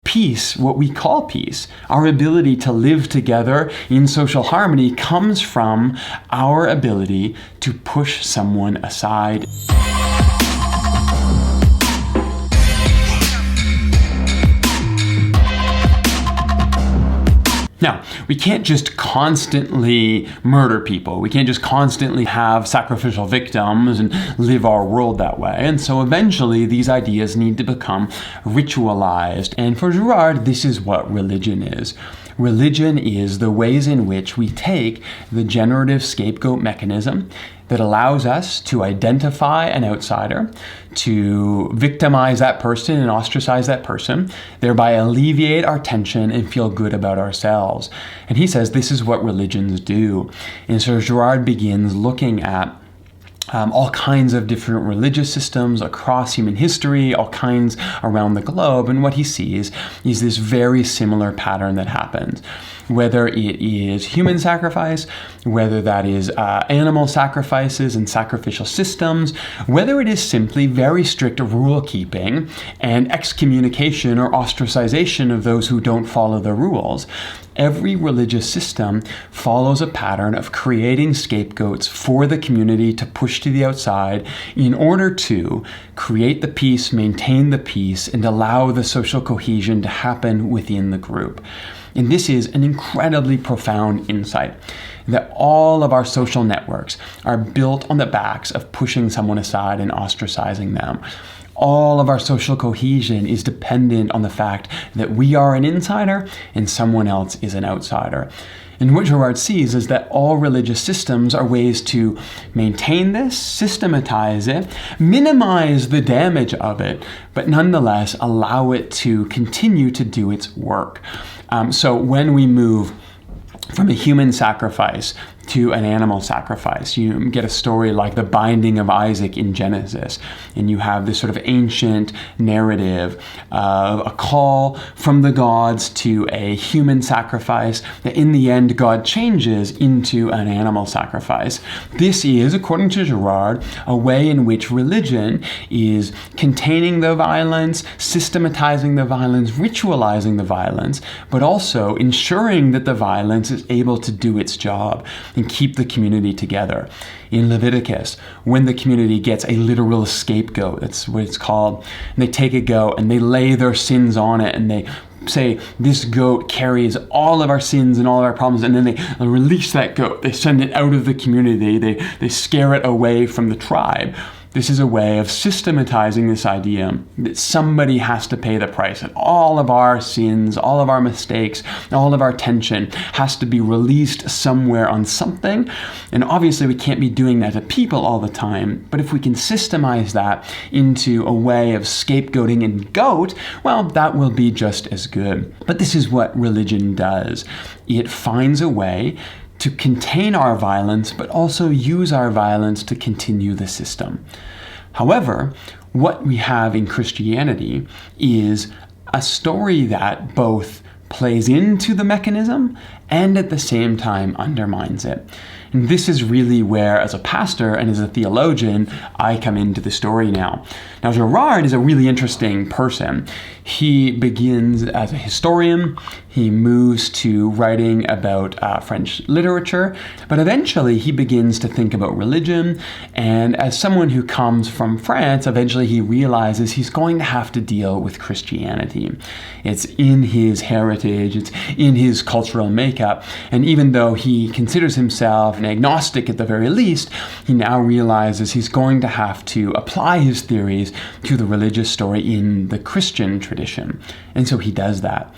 peace, what we call peace, our ability to live together in social harmony, comes from our ability to push someone aside. Now, we can't just constantly murder people. We can't just constantly have sacrificial victims and live our world that way. And so eventually these ideas need to become ritualized. And for Girard, this is what religion is. Religion is the ways in which we take the generative scapegoat mechanism that allows us to identify an outsider, to victimize that person and ostracize that person, thereby alleviate our tension and feel good about ourselves. And he says this is what religions do. And so Girard begins looking at all kinds of different religious systems across human history, all kinds around the globe, and what he sees is this very similar pattern that happens. Whether it is human sacrifice, whether that is animal sacrifices and sacrificial systems, whether it is simply very strict rule keeping and excommunication or ostracization of those who don't follow the rules, every religious system follows a pattern of creating scapegoats for the community to push to the outside in order to create the peace, maintain the peace, and allow the social cohesion to happen within the group. And this is an incredibly profound insight, that all of our social networks are built on the backs of pushing someone aside and ostracizing them. All of our social cohesion is dependent on the fact that we are an insider and someone else is an outsider. And what Girard sees is that all religious systems are ways to maintain this, systematize it, minimize the damage of it, but nonetheless allow it to continue to do its work. So when we move from a human sacrifice to an animal sacrifice, you get a story like the binding of Isaac in Genesis, and you have this sort of ancient narrative of a call from the gods to a human sacrifice that in the end God changes into an animal sacrifice. This is, according to Girard, a way in which religion is containing the violence, systematizing the violence, ritualizing the violence, but also ensuring that the violence is able to do its job and keep the community together. In Leviticus, when the community gets a literal scapegoat, that's what it's called, and they take a goat and they lay their sins on it and they say, this goat carries all of our sins and all of our problems, and then they release that goat. They send it out of the community. They scare it away from the tribe. This is a way of systematizing this idea that somebody has to pay the price, and all of our sins, all of our mistakes, all of our tension has to be released somewhere on something. And obviously we can't be doing that to people all the time, but if we can systemize that into a way of scapegoating and goat, well, that will be just as good. But this is what religion does. It finds a way to contain our violence, but also use our violence to continue the system. However, what we have in Christianity is a story that both plays into the mechanism and at the same time undermines it. And this is really where, as a pastor and as a theologian, I come into the story now. Now, Girard is a really interesting person. He begins as a historian. He moves to writing about French literature, but eventually he begins to think about religion. And as someone who comes from France, eventually he realizes he's going to have to deal with Christianity. It's in his heritage, it's in his cultural makeup. And even though he considers himself an agnostic at the very least, he now realizes he's going to have to apply his theories to the religious story in the Christian tradition. And so he does that.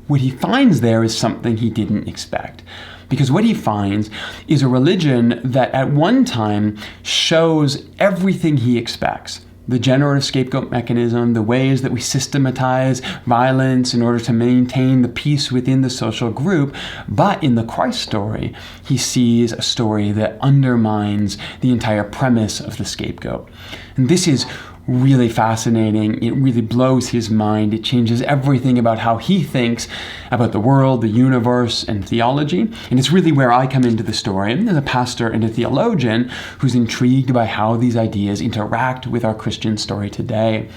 What he finds there is something he didn't expect. Because what he finds is a religion that at one time shows everything he expects. The generative scapegoat mechanism, the ways that we systematize violence in order to maintain the peace within the social group. But in the Christ story, he sees a story that undermines the entire premise of the scapegoat. And this is really fascinating. It really blows his mind. It changes everything about how he thinks about the world, the universe, and theology. And it's really where I come into the story as a pastor and a theologian who's intrigued by how these ideas interact with our Christian story today.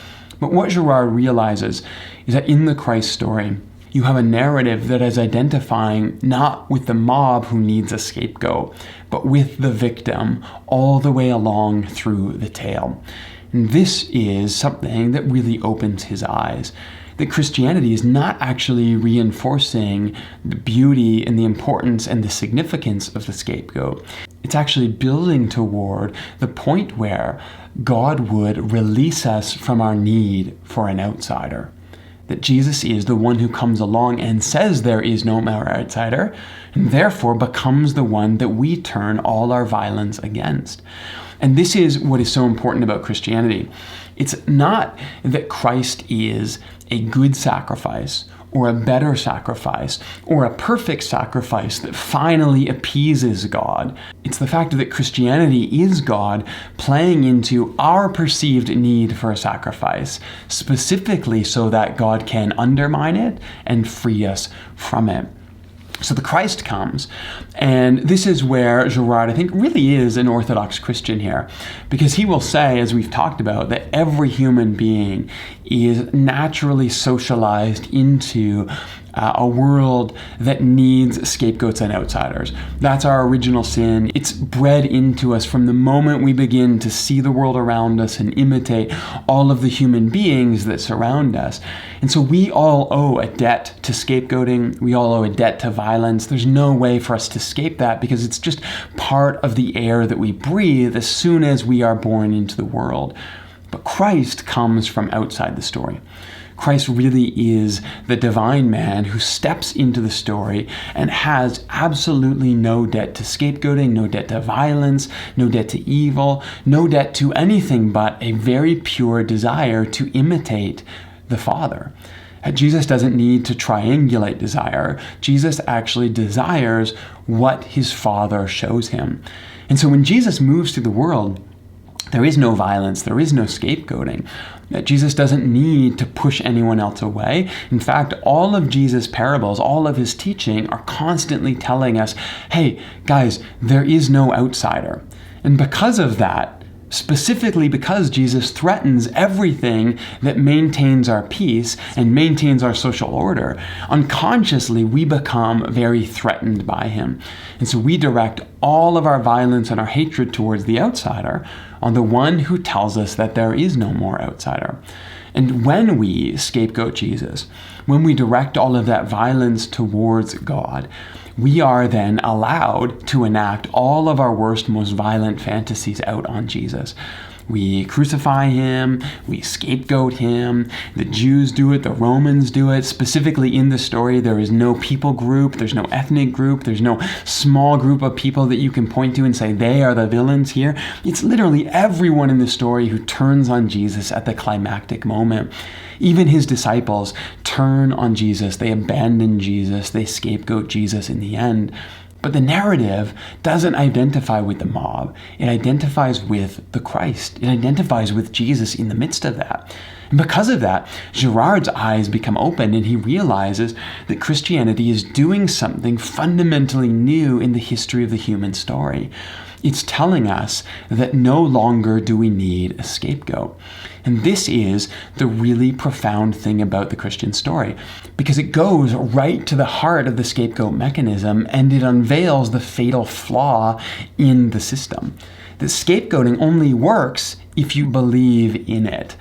But what Girard realizes is that in the Christ story, you have a narrative that is identifying not with the mob who needs a scapegoat, but with the victim all the way along through the tale. And this is something that really opens his eyes. That Christianity is not actually reinforcing the beauty and the importance and the significance of the scapegoat. It's actually building toward the point where God would release us from our need for an outsider. That Jesus is the one who comes along and says there is no more outsider, and therefore becomes the one that we turn all our violence against. And this is what is so important about Christianity. It's not that Christ is a good sacrifice or a better sacrifice or a perfect sacrifice that finally appeases God. It's the fact that Christianity is God playing into our perceived need for a sacrifice, specifically so that God can undermine it and free us from it. So the Christ comes, and this is where Girard, I think, really is an Orthodox Christian here, because he will say, as we've talked about, that every human being is naturally socialized into a world that needs scapegoats and outsiders. That's our original sin. It's bred into us from the moment we begin to see the world around us and imitate all of the human beings that surround us. And so we all owe a debt to scapegoating. We all owe a debt to violence. There's no way for us to escape that because it's just part of the air that we breathe as soon as we are born into the world. But Christ comes from outside the story. Christ really is the divine man who steps into the story and has absolutely no debt to scapegoating, no debt to violence, no debt to evil, no debt to anything but a very pure desire to imitate the Father. Jesus doesn't need to triangulate desire. Jesus actually desires what his Father shows him. And so when Jesus moves through the world, there is no violence, there is no scapegoating. Jesus doesn't need to push anyone else away. In fact, all of Jesus' parables, all of his teaching are constantly telling us, hey, guys, there is no outsider. And because of that, specifically because Jesus threatens everything that maintains our peace and maintains our social order, unconsciously we become very threatened by him. And so we direct all of our violence and our hatred towards the outsider on the one who tells us that there is no more outsider. And when we scapegoat Jesus, when we direct all of that violence towards God, we are then allowed to enact all of our worst, most violent fantasies out on Jesus. We crucify him, we scapegoat him, the Jews do it, the Romans do it. Specifically in the story, there is no people group, there's no ethnic group, there's no small group of people that you can point to and say they are the villains here. It's literally everyone in the story who turns on Jesus at the climactic moment. Even his disciples turn on Jesus, they abandon Jesus, they scapegoat Jesus in the end. But the narrative doesn't identify with the mob. It identifies with the Christ. It identifies with Jesus in the midst of that. And because of that, Girard's eyes become open and he realizes that Christianity is doing something fundamentally new in the history of the human story. It's telling us that no longer do we need a scapegoat. And this is the really profound thing about the Christian story, because it goes right to the heart of the scapegoat mechanism and it unveils the fatal flaw in the system. That scapegoating only works if you believe in it.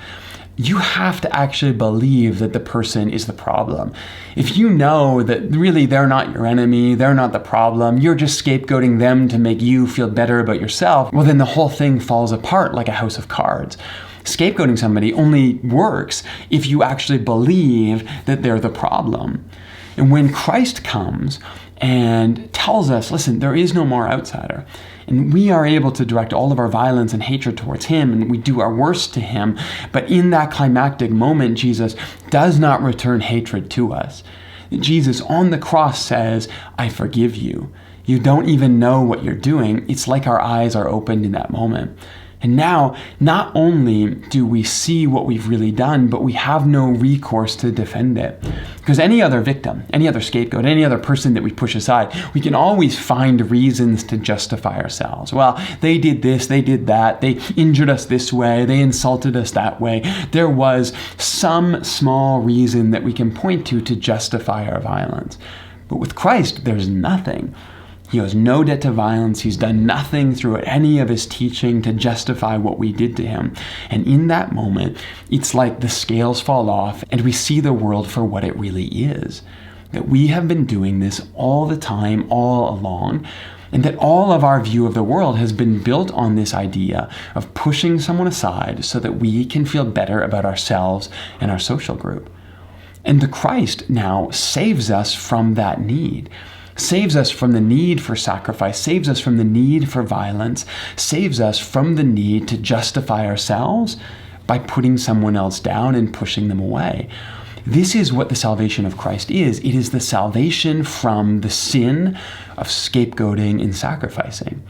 You have to actually believe that the person is the problem. If you know that really they're not your enemy, they're not the problem, you're just scapegoating them to make you feel better about yourself, well then the whole thing falls apart like a house of cards. Scapegoating somebody only works if you actually believe that they're the problem. And when Christ comes and tells us, listen, there is no more outsider, and we are able to direct all of our violence and hatred towards him, and we do our worst to him, but in that climactic moment, Jesus does not return hatred to us. Jesus on the cross says, I forgive you. You don't even know what you're doing. It's like our eyes are opened in that moment. And now, not only do we see what we've really done, but we have no recourse to defend it. Because any other victim, any other scapegoat, any other person that we push aside, we can always find reasons to justify ourselves. Well, they did this, they did that, they injured us this way, they insulted us that way. There was some small reason that we can point to justify our violence. But with Christ, there's nothing. He owes no debt to violence. He's done nothing through any of his teaching to justify what we did to him. And in that moment, it's like the scales fall off and we see the world for what it really is. That we have been doing this all the time, all along, and that all of our view of the world has been built on this idea of pushing someone aside so that we can feel better about ourselves and our social group. And the Christ now saves us from that need. Saves us from the need for sacrifice, saves us from the need for violence, saves us from the need to justify ourselves by putting someone else down and pushing them away. This is what the salvation of Christ is. It is the salvation from the sin of scapegoating and sacrificing.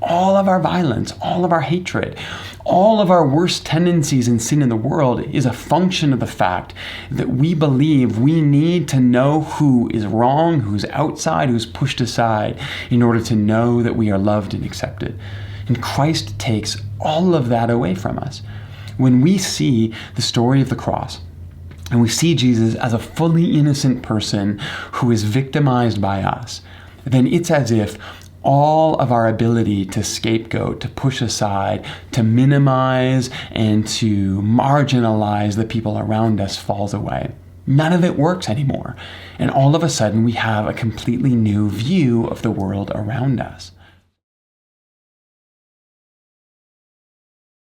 All of our violence, all of our hatred, all of our worst tendencies and sin in the world is a function of the fact that we believe we need to know who is wrong, who's outside, who's pushed aside, in order to know that we are loved and accepted. And Christ takes all of that away from us. When we see the story of the cross, and we see Jesus as a fully innocent person who is victimized by us, then it's as if all of our ability to scapegoat, to push aside, to minimize, and to marginalize the people around us falls away. None of it works anymore. And all of a sudden, we have a completely new view of the world around us.